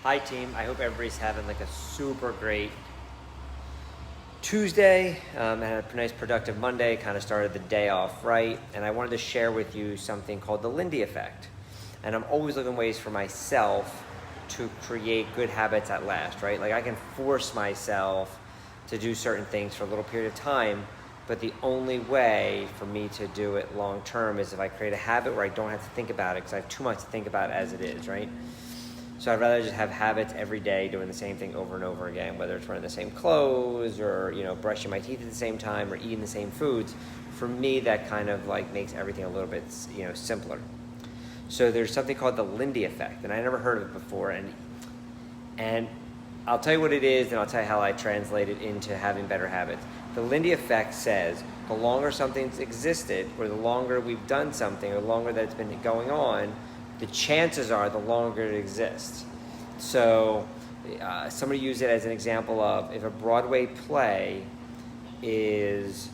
Hi team, I hope everybody's having like a super great Tuesday. I had a nice productive Monday, kind of started the day off right, and I wanted to share with you something called the Lindy effect. And I'm always looking ways for myself to create good habits at last, right? Like I can force myself to do certain things for a little period of time, but the only way for me to do it long term is if I create a habit where I don't have to think about it, because I have too much to think about as it is, right? So I'd rather just have habits every day doing the same thing over and over again, whether it's wearing the same clothes or, brushing my teeth at the same time or eating the same foods. For me, that kind of like makes everything a little bit, simpler. So there's something called the Lindy effect, and I never heard of it before. And I'll tell you what it is, and I'll tell you how I translate it into having better habits. The Lindy effect says the longer something's existed, or the longer we've done something, or the longer that it's been going on, the chances are the longer it exists. So somebody used it as an example of if a Broadway play is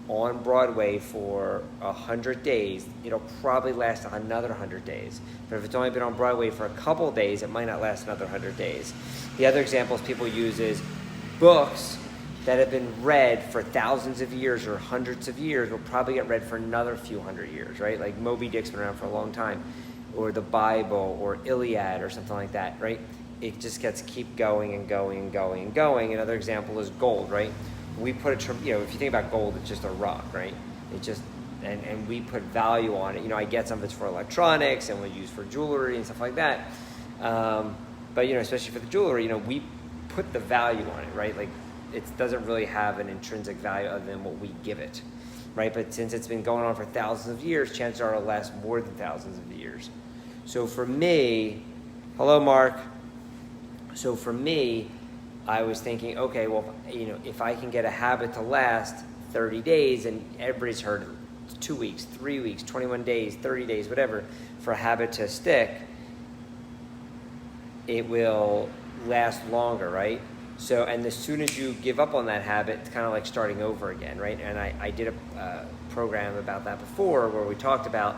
on Broadway for 100 days, it'll probably last another 100 days. But if it's only been on Broadway for a couple of days, it might not last another 100 days. The other examples people use is books that have been read for thousands of years or hundreds of years will probably get read for another few hundred years, right? Like Moby Dick's been around for a long time, or the Bible, or Iliad, or something like that, right? It just gets keep going and going and going and going. Another example is gold, right? We put if you think about gold, it's just a rock, right? It just, and we put value on it. I get some of it's for electronics, and we use for jewelry and stuff like that. But especially for the jewelry, we put the value on it, right? Like it doesn't really have an intrinsic value other than what we give it, right? But since it's been going on for thousands of years, chances are it'll last more than thousands of years. So for me, hello, Mark. So for me, I was thinking, okay, well, if I can get a habit to last 30 days, and everybody's heard 2 weeks, 3 weeks, 21 days, 30 days, whatever, for a habit to stick, it will last longer, right? So, and as soon as you give up on that habit, it's kind of like starting over again, right? And I did a program about that before where we talked about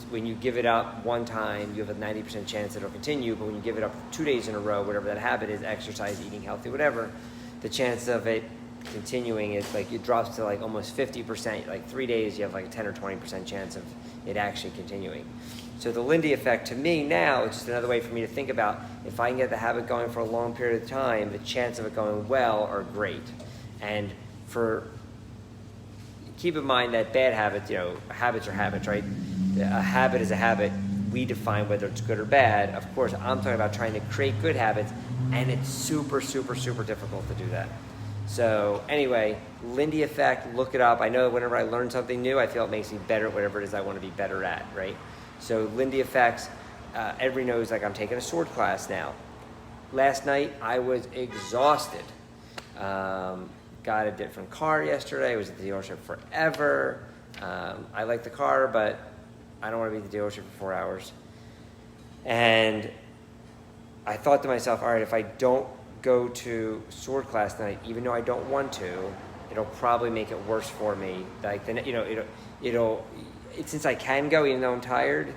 when you give it up one time, you have a 90% chance it'll continue, but when you give it up 2 days in a row, whatever that habit is, exercise, eating healthy, whatever, the chance of it continuing is like, it drops to like almost 50%. Like 3 days, you have like a 10 or 20% chance of it actually continuing. So the Lindy effect to me now, it's just another way for me to think about if I can get the habit going for a long period of time, the chance of it going well are great. And keep in mind that bad habits, habits are habits, right? A habit is a habit. We define whether it's good or bad. Of course, I'm talking about trying to create good habits, and it's super, super, super difficult to do that. So anyway, Lindy effect, look it up. I know whenever I learn something new, I feel it makes me better at whatever it is I want to be better at, right? So Lindy effects, everybody knows, like I'm taking a sword class now. Last night, I was exhausted. Got a different car yesterday. I was at the dealership forever. I like the car, but I don't want to be at the dealership for 4 hours. And I thought to myself, all right, if I don't go to sword class tonight, even though I don't want to, it'll probably make it worse for me. Like then, since I can go even though I'm tired,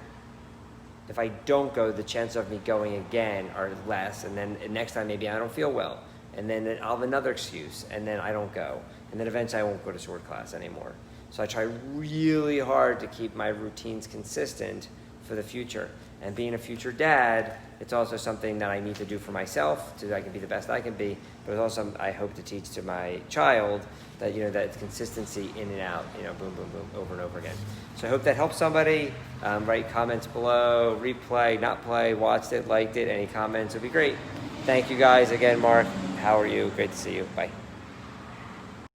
if I don't go, the chance of me going again are less. And then next time maybe I don't feel well, and then I'll have another excuse, and then I don't go, and then eventually I won't go to sword class anymore. So I try really hard to keep my routines consistent for the future. And being a future dad, it's also something that I need to do for myself so that I can be the best I can be, but it's also I hope to teach to my child that, that it's consistency in and out, boom, boom, boom, over and over again. So I hope that helps somebody. Write comments below, replay, not play, watched it, liked it, any comments would be great. Thank you guys again, Mark. How are you? Great to see you. Bye.